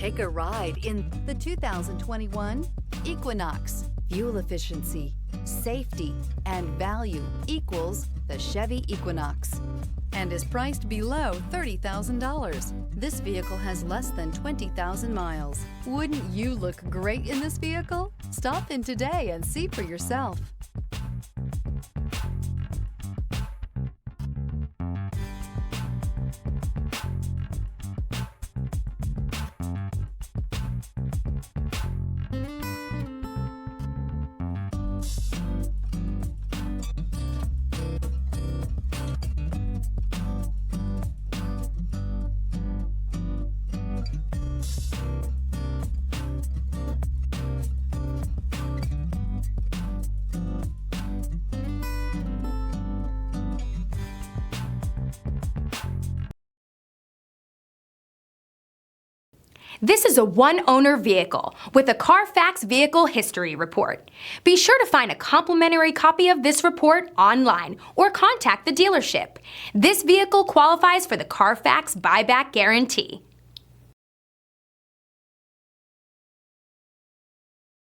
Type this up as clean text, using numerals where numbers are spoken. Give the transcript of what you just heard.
Take a ride in the 2021 Equinox. Fuel efficiency, safety, and value equals the Chevy Equinox and is priced below $30,000. This vehicle has less than 20,000 miles. Wouldn't you look great in this vehicle? Stop in today and see for yourself. This is a one-owner vehicle with a Carfax Vehicle History Report. Be sure to find a complimentary copy of this report online or contact the dealership. This vehicle qualifies for the Carfax Buyback Guarantee.